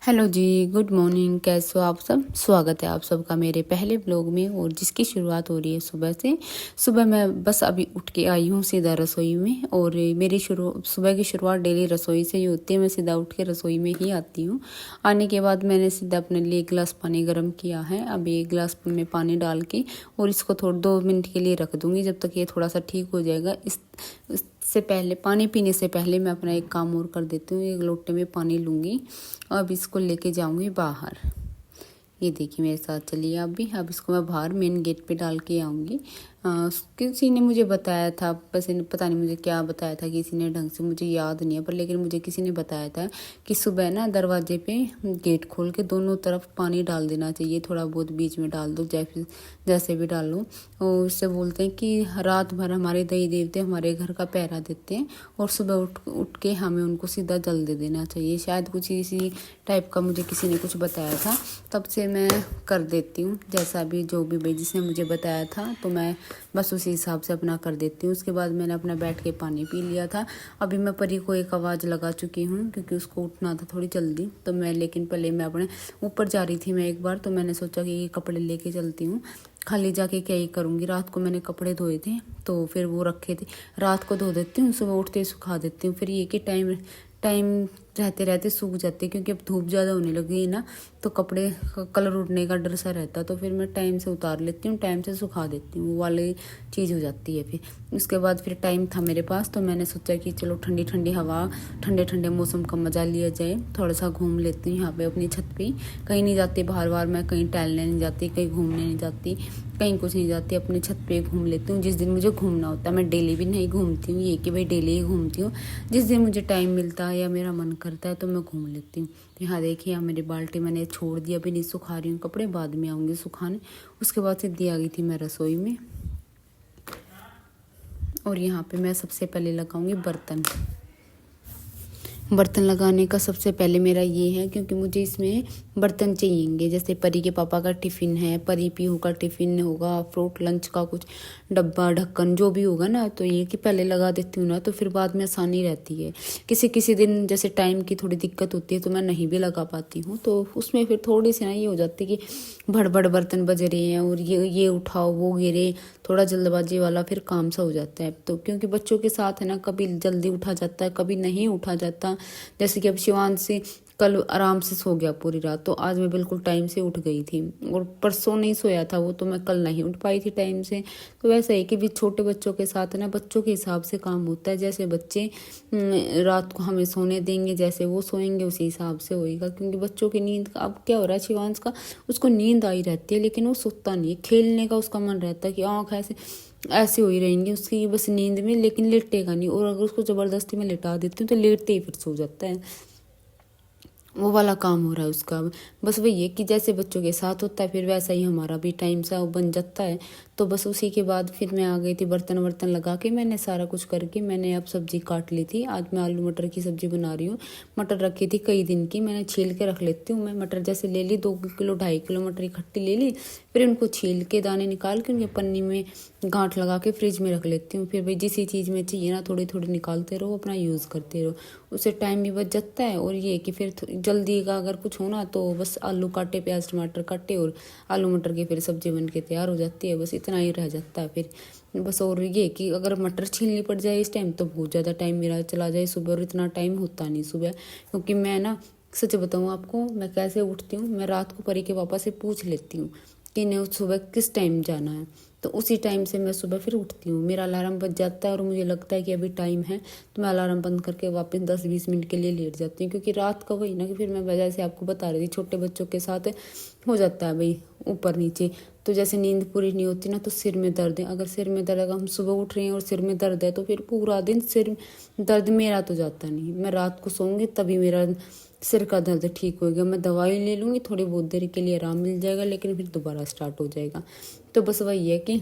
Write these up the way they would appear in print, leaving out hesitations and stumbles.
Hello जी, good morning. कैसे हो आप सब? स्वागत है आप सबका मेरे पहले ब्लॉग में। और जिसकी शुरुआत हो रही है सुबह से। सुबह मैं बस अभी उठ के आई हूँ सीधा रसोई में। और मेरी सुबह की शुरुआत डेली रसोई से ही होती है। मैं सीधा उठ के रसोई में ही आती हूँ। आने के बाद मैंने सीधा अपने लिए 1 गिलास पानी गर्म किया है। अभी 1 गिलास में पानी डाल के और इसको थोड़ा 2 मिनट के लिए रख दूँगी, जब तक ये थोड़ा सा ठीक हो जाएगा। इससे पहले, पानी पीने से पहले मैं अपना एक काम और कर देती हूँ। 1 लोटे में पानी लूँगी। अब इसको लेके जाऊंगी बाहर। ये देखिए मेरे साथ, चलिए आप भी। अब इसको मैं बाहर मेन गेट पे डाल के आऊँगी। किसी ने मुझे बताया था, पता नहीं मुझे क्या बताया था, किसी ने ढंग से मुझे याद नहीं है, पर लेकिन मुझे किसी ने बताया था कि सुबह ना दरवाजे पे गेट खोल के दोनों तरफ पानी डाल देना चाहिए। थोड़ा बहुत बीच में डाल दो, जैसे भी डालो। और उससे बोलते हैं कि रात भर हमारे देवी देवते हमारे घर का पहरा देते हैं और सुबह उठ के हमें उनको सीधा जल दे देना चाहिए। शायद कुछ इसी टाइप का मुझे किसी ने कुछ बताया था, तब से मैं कर देती हूँ। जैसा भी जो भी भाई जिसने मुझे बताया था, तो मैं बस उसी हिसाब से अपना कर देती हूँ। उसके बाद मैंने अपना बैठ के पानी पी लिया था। अभी मैं परी को एक आवाज़ लगा चुकी हूँ, क्योंकि उसको उठना था थोड़ी जल्दी। तो मैं, लेकिन पहले मैं अपने ऊपर जा रही थी मैं एक बार, तो मैंने सोचा कि ये कपड़े लेके चलती हूँ। खाली जाके क्या ही करूँगी। रात को मैंने कपड़े धोए थे, तो फिर वो रखे थे। रात को धो देती हूँ, सुबह उठते ही सुखा देती हूँ। फिर ये कि टाइम टाइम रहते रहते सूख जाते, क्योंकि अब धूप ज़्यादा होने लगी है ना, तो कपड़े कलर उड़ने का डर सा रहता। तो फिर मैं टाइम से उतार लेती हूँ, टाइम से सुखा देती हूँ। वो वाली चीज़ हो जाती है। फिर उसके बाद फिर टाइम था मेरे पास, तो मैंने सोचा कि चलो ठंडी ठंडी हवा, ठंडे ठंडे मौसम का मज़ा लिया जाए। थोड़ा सा घूम लेती हूँ यहाँ पे अपनी छत पे। कहीं नहीं जाती बाहर बाहर, मैं कहीं टहलने नहीं जाती, कहीं घूमने नहीं जाती, कहीं कुछ नहीं जाती। अपनी छत पे घूम लेती हूँ जिस दिन मुझे घूमना होता है। मैं डेली भी नहीं घूमती हूँ, ये कि भाई डेली ही घूमती हूँ। जिस दिन मुझे टाइम मिलता है या मेरा मन करता है तो मैं घूम लेती हूँ। तो यहाँ देखिए, यहाँ मेरी बाल्टी मैंने छोड़ दिया, अभी नहीं सुखा रही हूँ कपड़े, बाद में आऊँगी सुखाने। उसके बाद सीधी आ गई थी मैं रसोई में। और यहाँ पे मैं सबसे पहले लगाऊंगी बर्तन। बर्तन लगाने का सबसे पहले मेरा ये है, क्योंकि मुझे इसमें बर्तन चाहिएंगे। जैसे परी के पापा का टिफ़िन है, परी पीहू का टिफ़िन होगा, फ्रूट लंच का कुछ डब्बा ढक्कन जो भी होगा ना, तो ये कि पहले लगा देती हूँ ना, तो फिर बाद में आसानी रहती है। किसी किसी दिन जैसे टाइम की थोड़ी दिक्कत होती है, तो मैं नहीं भी लगा पाती हूँ, तो उसमें फिर थोड़ी सी ना ये हो जाती है कि भड़ भड़ बर्तन बज रहे हैं और ये उठाओ वो गिरे, थोड़ा जल्दबाजी वाला फिर काम सा हो जाता है। तो क्योंकि बच्चों के साथ है ना, कभी जल्दी उठा जाता है, कभी नहीं उठा जाता। जैसे कि अब शिवांशी कल आराम से सो गया पूरी रात, तो आज मैं बिल्कुल टाइम से उठ गई थी। और परसों नहीं सोया था वो, तो मैं कल नहीं उठ पाई थी टाइम से। तो वैसा है कि भी छोटे बच्चों के साथ ना, बच्चों के हिसाब से काम होता है। जैसे बच्चे रात को हमें सोने देंगे, जैसे वो सोएंगे उसी हिसाब से होएगा। क्योंकि बच्चों की नींद, अब क्या हो रहा है शिवांश का, उसको नींद आई रहती है, लेकिन वो सोता नहीं है। खेलने का उसका मन रहता है कि आँख ऐसे ऐसे हो ही रहेंगी उसकी बस नींद में, लेकिन लेटेगा नहीं। और अगर उसको ज़बरदस्ती में लेटा देती हूँ तो लेटते ही फिर सो जाता है। वो वाला काम हो रहा है उसका। बस वही है कि जैसे बच्चों के साथ होता है, फिर वैसा ही हमारा भी टाइम सा बन जाता है। तो बस उसी के बाद फिर मैं आ गई थी, बर्तन वर्तन लगा के मैंने सारा कुछ करके मैंने अब सब्जी काट ली थी। आज मैं आलू मटर की सब्जी बना रही हूँ। मटर रखी थी कई दिन की, मैंने छील के रख लेती हूँ। मैं मटर जैसे ले ली, 2 किलो 2.5 किलो मटर इकट्ठी ले ली। फिर उनको छील के दाने निकाल के उनके पन्नी में गांठ लगा के फ्रिज में रख लेती हूँ। फिर भाई जिस चीज़ में चाहिए ना, थोड़ी थोड़ी निकालते रहो, अपना यूज़ करते रहो, उससे टाइम भी बच जाता है। और ये कि फिर जल्दी का अगर कुछ होना तो बस आलू काटे, प्याज टमाटर काटे और आलू मटर की फिर सब्जी बन के तैयार हो जाती है। बस इतना ही रह जाता है फिर बस। और ये कि अगर मटर छीलनी पड़ जाए इस टाइम तो बहुत ज़्यादा टाइम मेरा चला जाए सुबह, और इतना टाइम होता नहीं सुबह। क्योंकि मैं ना, सच बताऊँ आपको, मैं कैसे उठती हूँ, मैं रात को परी के पापा से पूछ लेती हूँ कि नहीं सुबह किस टाइम जाना है, तो उसी टाइम से मैं सुबह फिर उठती हूँ। मेरा अलार्म बज जाता है और मुझे लगता है कि अभी टाइम है, तो मैं अलार्म बंद करके वापस 10-20 मिनट के लिए लेट जाती हूँ। क्योंकि रात का वही ना कि फिर मैं वजह से आपको बता रही थी, छोटे बच्चों के साथ हो जाता है भाई ऊपर नीचे। तो जैसे नींद पूरी नहीं होती ना, तो सिर में दर्द है। अगर सिर में दर्द, अगर हम सुबह उठ रहे हैं और सिर में दर्द है, तो फिर पूरा दिन सिर दर्द मेरा तो जाता नहीं। मैं रात को सोऊंगी तभी मेरा सिर का दर्द ठीक हो गया। मैं दवाई ले लूँगी, थोड़ी बहुत देर के लिए आराम मिल जाएगा, लेकिन फिर दोबारा स्टार्ट हो जाएगा। तो बस वही है कि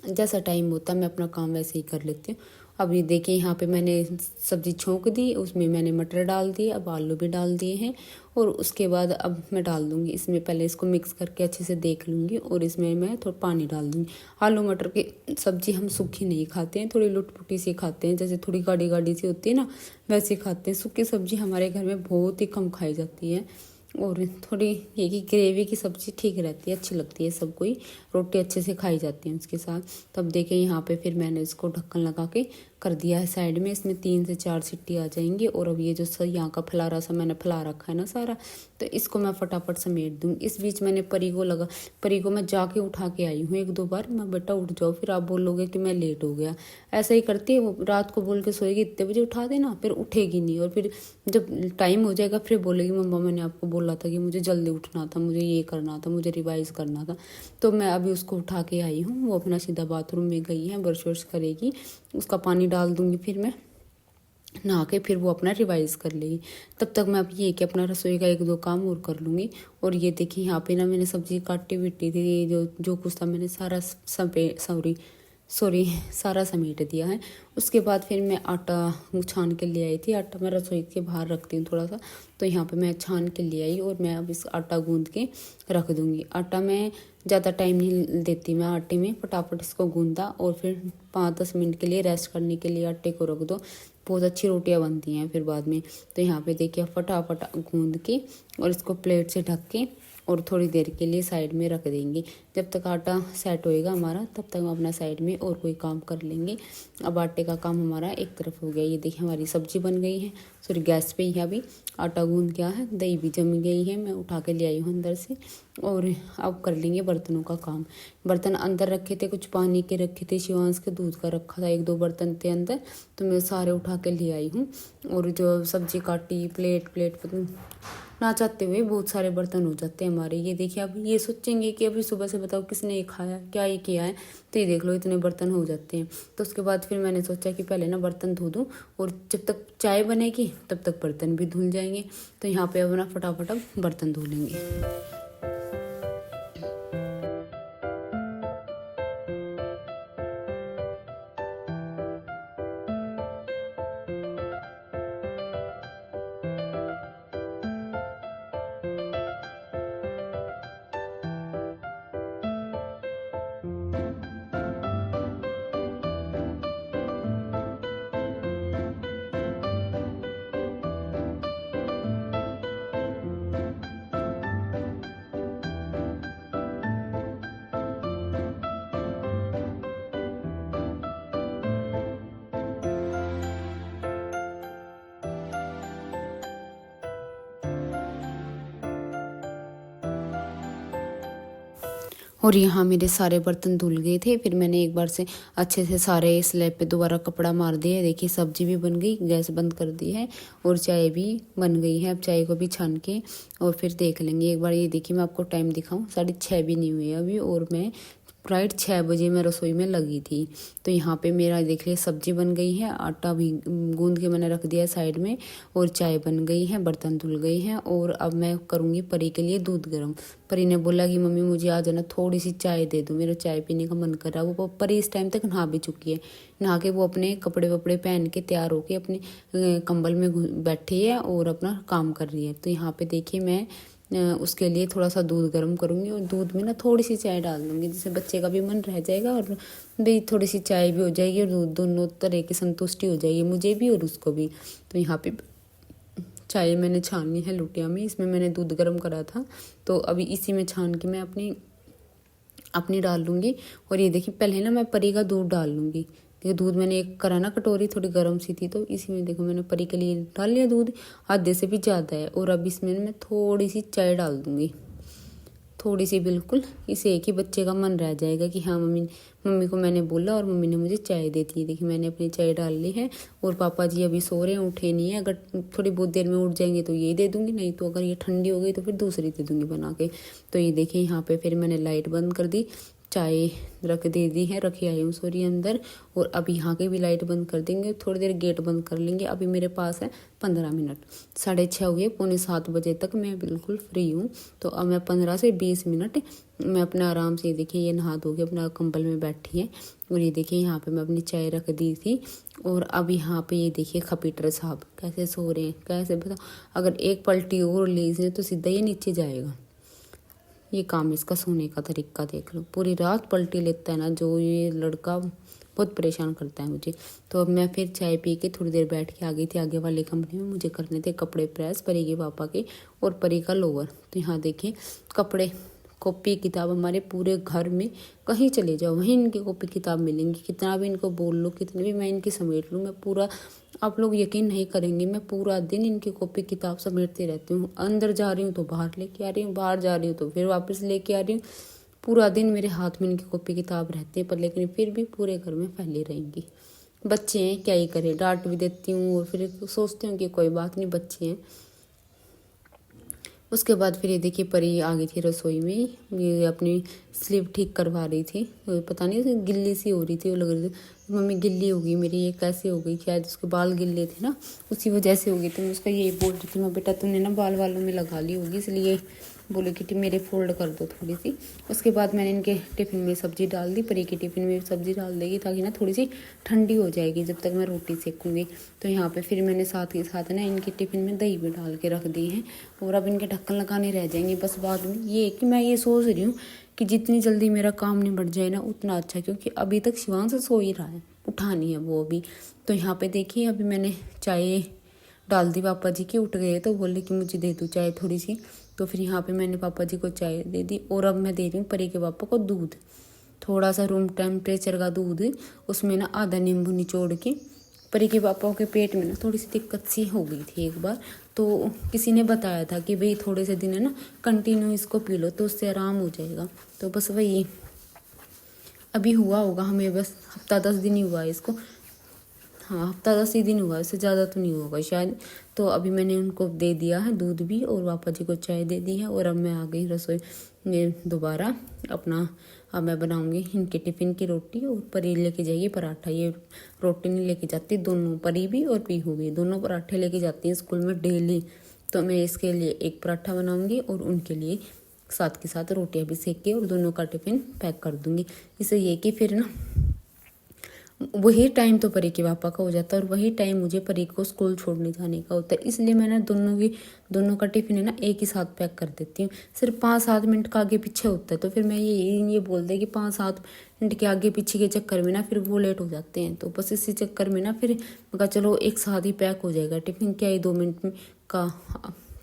जैसा टाइम होता है मैं अपना काम वैसे ही कर लेती हूँ। अब ये देखिए यहाँ पे मैंने सब्ज़ी छोंक दी, उसमें मैंने मटर डाल दिए, अब आलू भी डाल दिए हैं और उसके बाद अब मैं डाल दूँगी इसमें, पहले इसको मिक्स करके अच्छे से देख लूँगी और इसमें मैं थोड़ा पानी डाल दूँगी। आलू मटर की सब्ज़ी हम सूखी नहीं खाते हैं, थोड़ी लुटपुटी सी खाते हैं, जैसे थोड़ी गाढ़ी गाढ़ी सी होती है ना वैसे खाते हैं। सूखी सब्ज़ी हमारे घर में बहुत ही कम खाई जाती है और थोड़ी ये कि ग्रेवी की सब्ज़ी ठीक रहती है, अच्छी लगती है सबको ही, रोटी अच्छे से खाई जाती है उसके साथ। तब देखें यहाँ पे फिर मैंने इसको ढक्कन लगा के कर दिया है साइड में, इसमें 3 से 4 सीटी आ जाएंगी। और अब ये जो यहाँ का फलारा सा मैंने फैला रखा है ना सारा, तो इसको मैं फटाफट समेट दूँगी। इस बीच मैंने परी को मैं जाके उठा के आई हूँ 1-2 बार, मैं बेटा उठ जाओ, फिर आप बोलोगे कि मैं लेट हो गया। ऐसा ही करती है वो, रात को बोल के सोएगी इतने बजे उठा देना, फिर उठेगी नहीं और फिर जब टाइम हो जाएगा फिर बोलेगी मम्मा मैंने आपको बोला था कि मुझे जल्दी उठना था, मुझे ये करना था, मुझे रिवाइज़ करना था। तो मैं अभी उसको उठा के आई हूँ, वो अपना सीधा बाथरूम में गई है, ब्रश वर्श करेगी, उसका पानी डाल दूँगी, फिर मैं नहा के फिर वो अपना रिवाइज़ कर लेगी। तब तक मैं अब ये कि अपना रसोई का 1-2 काम और कर लूँगी। और ये देखिए यहाँ पे ना मैंने सब्ज़ी काटी विटी थी, जो कुछ था मैंने सारा सारा समेट दिया है। उसके बाद फिर मैं आटा छान के ले आई थी, आटा मैं रसोई के बाहर रखती हूँ थोड़ा सा, तो यहाँ पे मैं छान के ले आई और मैं अब इस आटा गूंद के रख दूँगी। आटा मैं ज़्यादा टाइम नहीं देती, मैं आटे में फटाफट इसको गूंदा और फिर 5-10 मिनट के लिए रेस्ट करने के लिए आटे को रख दो, बहुत अच्छी रोटियां बनती हैं फिर बाद में। तो यहाँ पे देखिए फटाफट गूंद के और इसको प्लेट से ढक के और थोड़ी देर के लिए साइड में रख देंगे। जब तक आटा सेट होएगा हमारा तब तक हम अपना साइड में और कोई काम कर लेंगे। अब आटे का काम हमारा एक तरफ हो गया। ये देखिए हमारी सब्जी बन गई है, सॉरी गैस पे ही है अभी, आटा गूंद गया है, दही भी जम गई है, मैं उठा के ले आई हूँ अंदर से। और अब कर लेंगे बर्तनों का काम। बर्तन अंदर रखे थे, कुछ पानी के रखे थे, शिवांश के दूध का रखा था, 1-2 बर्तन थे अंदर, तो मैं सारे उठा के ले आई हूँ। और जो सब्जी काटी, प्लेट ना चाहते हुए बहुत सारे बर्तन हो जाते हैं हमारे। ये देखिए अब ये सोचेंगे कि अभी सुबह से बताओ किसने ये खाया, क्या ये किया है, तो ये देख लो इतने बर्तन हो जाते हैं। तो उसके बाद फिर मैंने सोचा कि पहले ना बर्तन धो दूँ और जब तक चाय बनेगी तब तक बर्तन भी धुल जाएंगे। तो यहाँ पे अब ना फटाफट अब बर्तन धो लेंगे। और यहाँ मेरे सारे बर्तन धुल गए थे, फिर मैंने एक बार से अच्छे से सारे स्लैब पे दोबारा कपड़ा मार दिया। देखिए सब्जी भी बन गई, गैस बंद कर दी है और चाय भी बन गई है। अब चाय को भी छान के और फिर देख लेंगे एक बार। ये देखिए मैं आपको टाइम दिखाऊं, 6:30 भी नहीं हुए अभी और मैं राइट 6 बजे मैं रसोई में लगी थी। तो यहाँ पे मेरा देख लिया सब्जी बन गई है, आटा भी गूंद के मैंने रख दिया साइड में और चाय बन गई है, बर्तन धुल गए हैं। और अब मैं करूँगी परी के लिए दूध गर्म। परी ने बोला कि मम्मी मुझे आज ना थोड़ी सी चाय दे दो, मेरा चाय पीने का मन कर रहा है। वो परी इस टाइम तक नहा भी चुकी है, नहा के वो अपने कपड़े वपड़े पहन के तैयार होके अपने कंबल में बैठी है और अपना काम कर रही है। तो यहाँ पे देखिए मैं उसके लिए थोड़ा सा दूध गर्म करूँगी और दूध में ना थोड़ी सी चाय डाल दूँगी, जिससे बच्चे का भी मन रह जाएगा और भी थोड़ी सी चाय भी हो जाएगी और दूध, दोनों तरह की संतुष्टि हो जाएगी, मुझे भी और उसको भी। तो यहाँ पे चाय मैंने छानी है लोटिया में, इसमें मैंने दूध गर्म करा था, तो अभी इसी में छान के मैं अपनी डाल लूँगी। और ये देखिए पहले ना मैं परी का दूध डाल लूँगी। देखो दूध मैंने एक करा ना, कटोरी थोड़ी गर्म सी थी, तो इसी में देखो मैंने परी के लिए डाल लिया दूध, आधे से भी ज़्यादा है। और अब इसमें मैं थोड़ी सी चाय डाल दूँगी, थोड़ी सी बिल्कुल, इसे एक ही बच्चे का मन रह जाएगा कि हाँ मम्मी को मैंने बोला और मम्मी ने मुझे चाय दी थी। देखिए मैंने अपनी चाय डाल ली है। और पापा जी अभी सो रहे हैं, उठे नहीं है, अगर थोड़ी बहुत देर में उठ जाएंगे तो यही दे दूँगी, नहीं तो अगर ये ठंडी हो गई तो फिर दूसरी दे दूँगी बना के। तो ये देखिए यहाँ पे फिर मैंने लाइट बंद कर दी, चाय रख दे दी है, रखी आई हूँ सॉरी अंदर। और अब यहाँ की भी लाइट बंद कर देंगे, थोड़ी देर गेट बंद कर लेंगे। अभी मेरे पास है 15 मिनट, 6:30 हो गए, 6:45 बजे तक मैं बिल्कुल फ्री हूँ। तो अब मैं 15 से 20 मिनट मैं अपना आराम से, देखिए ये नहा धो के अपना कंबल में बैठी है। और ये देखिए यहाँ पे मैं अपनी चाय रख दी थी। और अब यहाँ पे ये देखिए खपीटर साहब कैसे सो रहे हैं, कैसे बताओ, अगर एक पलटी और ली इसने तो सीधा ये नीचे जाएगा। ये काम इसका सोने का तरीका देख लो, पूरी रात पलटी लेता है ना जो ये लड़का, बहुत परेशान करता है मुझे। तो अब मैं फिर चाय पी के थोड़ी देर बैठ के आ गई थी आगे वाले कमरे में। मुझे करने थे कपड़े प्रेस, परी के पापा के और परी का लोअर। तो यहाँ देखिए कपड़े, कॉपी किताब, हमारे पूरे घर में कहीं चले जाओ वहीं इनकी कॉपी किताब मिलेंगी। कितना भी इनको बोल लो, कितने भी मैं इनकी समेट लूँ, मैं पूरा, आप लोग यकीन नहीं करेंगे, मैं पूरा दिन इनकी कॉपी किताब समेटती रहती हूँ। अंदर जा रही हूँ तो बाहर लेके आ रही हूँ, बाहर जा रही हूँ तो फिर वापस लेके आ रही हूँ। पूरा दिन मेरे हाथ में इनकी कॉपी किताब रहती है, पर लेकिन फिर भी पूरे घर में फैली रहेंगी। बच्चे हैं, क्या ही करें, डांट भी देती हूँ और फिर सोचती हूँ कि कोई बात नहीं, बच्चे हैं। उसके बाद फिर ये देखिए परी आ गई थी रसोई में, ये अपनी स्लीव ठीक करवा रही थी। पता नहीं गिल्ली सी हो रही थी, वो लग रही थी मम्मी गिल्ली होगी मेरी, ये कैसे हो गई, शायद उसके बाल गिल्ले थे ना, उसी वजह से हो गई। तो मैं उसका यही बोल रही थी, मैं बेटा तूने ना बाल वालों में लगा ली होगी, इसलिए बोले कि मेरे फोल्ड कर दो थोड़ी सी। उसके बाद मैंने इनके टिफ़िन में सब्ज़ी डाल दी, परी के टिफ़िन में सब्ज़ी डाल देगी ताकि ना थोड़ी सी ठंडी हो जाएगी जब तक मैं रोटी सेकूँगी। तो यहाँ पे फिर मैंने साथ के साथ ना इनके टिफ़िन में दही भी डाल के रख दी है। और अब इनके ढक्कन लगाने रह जाएंगे बस बाद में। ये कि मैं ये सोच रही हूँ कि जितनी जल्दी मेरा काम निबट जाए ना उतना अच्छा, क्योंकि अभी तक शिवांश सो ही रहा है, उठानी है वो अभी। तो यहाँ पे देखिए अभी मैंने चाय डाल दी, पापा जी की उठ गए तो बोले कि मुझे दे दो चाय थोड़ी सी। तो फिर यहाँ पे मैंने पापा जी को चाय दे दी। और अब मैं दे रही हूँ परी के पापा को दूध, थोड़ा सा रूम टेम्परेचर का दूध, उसमें ना आधा नींबू निचोड़ के। परी के पापा के पेट में ना थोड़ी सी दिक्कत सी हो गई थी एक बार, तो किसी ने बताया था कि भाई थोड़े से दिन है ना कंटिन्यू इसको पी लो तो उससे आराम हो जाएगा। तो बस वही अभी हुआ होगा हमें, बस हफ्ता 10 दिन ही हुआ है इसको, हाँ हफ्ता 10 ही दिन हुआ, इससे ज़्यादा तो नहीं होगा शायद। तो अभी मैंने उनको दे दिया है दूध भी और पापा जी को चाय दे दी है। और अब मैं आ गई रसोई में दोबारा अपना। अब मैं बनाऊंगी इनके टिफ़िन की रोटी और परी लेके जाइए पराठा। ये रोटी नहीं लेके जाती, दोनों परी भी और पीहू भी दोनों पराठे लेके जाती हैं स्कूल में डेली। तो मैं इसके लिए एक पराठा बनाऊंगी और उनके लिए साथ के साथ रोटियाँ भी सेक के और दोनों का टिफ़िन पैक कर दूंगी। इससे ये कि फिर ना वही टाइम तो परी के पापा का हो जाता है और वही टाइम मुझे परी को स्कूल छोड़ने जाने का होता है। इसलिए मैंने दोनों का टिफिन है ना एक ही साथ पैक कर देती हूँ। सिर्फ 5-7 मिनट का आगे पीछे होता है, तो फिर मैं ये बोल दे कि 5-7 मिनट के आगे पीछे के चक्कर में ना फिर वो लेट हो जाते हैं। तो बस इसी चक्कर में ना फिर मैं कहा चलो एक साथ ही पैक हो जाएगा टिफिन, क्या ही 2 मिनट का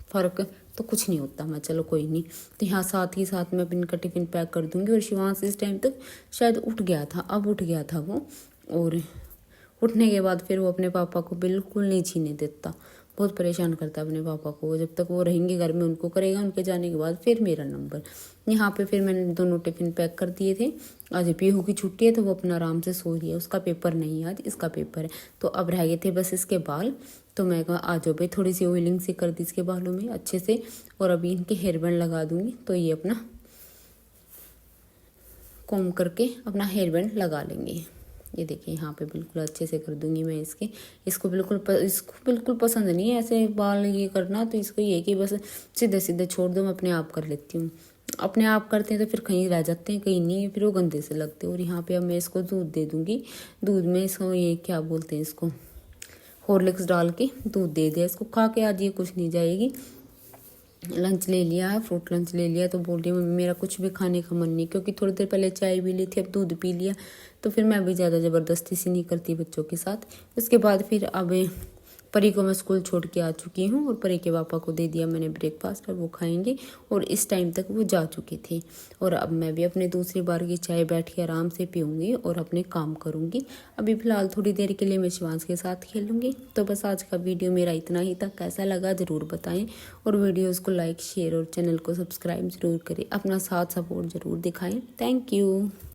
फ़र्क तो कुछ नहीं होता। मैं चलो कोई नहीं। तो यहाँ साथ ही साथ मैं इनका टिफिन पैक कर दूंगी। और शिवांश इस टाइम तक शायद उठ गया था, अब उठ गया था वो। और उठने के बाद फिर वो अपने पापा को बिल्कुल नहीं छीने देता, बहुत परेशान करता है अपने पापा को। जब तक वो रहेंगे घर में उनको करेगा, उनके जाने के बाद फिर मेरा नंबर। यहाँ पे फिर मैंने दोनों टिफ़िन पैक कर दिए थे। आज पीहू की छुट्टी है तो वो अपना आराम से सो रही है, उसका पेपर नहीं है आज, इसका पेपर है। तो अब रह गए थे बस इसके बाल। तो मैं कहा आ जाओ भाई, थोड़ी सी ऑयलिंग सी कर दी इसके बालों में अच्छे से। और अभी इनके हेयर बैंड लगा दूंगी, तो ये अपना कॉम करके अपना हेयर बैंड लगा लेंगे। ये देखिए यहाँ पे बिल्कुल अच्छे से कर दूंगी मैं इसको बिल्कुल पसंद नहीं है ऐसे बाल ये करना। तो इसको ये कि बस सीधे सीधे छोड़ दो, मैं अपने आप कर लेती हूँ। अपने आप करते हैं तो फिर कहीं रह जाते हैं, कहीं नहीं, फिर वो गंदे से लगते हैं। और यहाँ पे अब मैं इसको दूध दे दूँगी। दूध में इसको ये क्या बोलते हैं, इसको हॉर्लिक्स डाल के दूध दे दिया इसको। खा के आज ये कुछ नहीं जाएगी। लंच ले लिया है, फ्रूट लंच ले लिया। तो बोल रही मम्मी मेरा कुछ भी खाने का मन नहीं, क्योंकि थोड़ी देर पहले चाय भी ली थी, अब दूध पी लिया। तो फिर मैं भी ज़्यादा ज़बरदस्ती सी नहीं करती बच्चों के साथ। उसके बाद फिर अब परी को मैं स्कूल छोड़ के आ चुकी हूँ और परी के पापा को दे दिया मैंने ब्रेकफास्ट, और वो खाएंगे। और इस टाइम तक वो जा चुकी थी। और अब मैं भी अपने दूसरी बार की चाय बैठ के आराम से पीऊँगी और अपने काम करूँगी। अभी फ़िलहाल थोड़ी देर के लिए मैं शिवांश के साथ खेलूँगी। तो बस आज का वीडियो मेरा इतना ही था, कैसा लगा ज़रूर बताएं। और वीडियोज़ को लाइक शेयर और चैनल को सब्सक्राइब ज़रूर करें, अपना साथ सपोर्ट ज़रूर दिखाएँ। Thank you.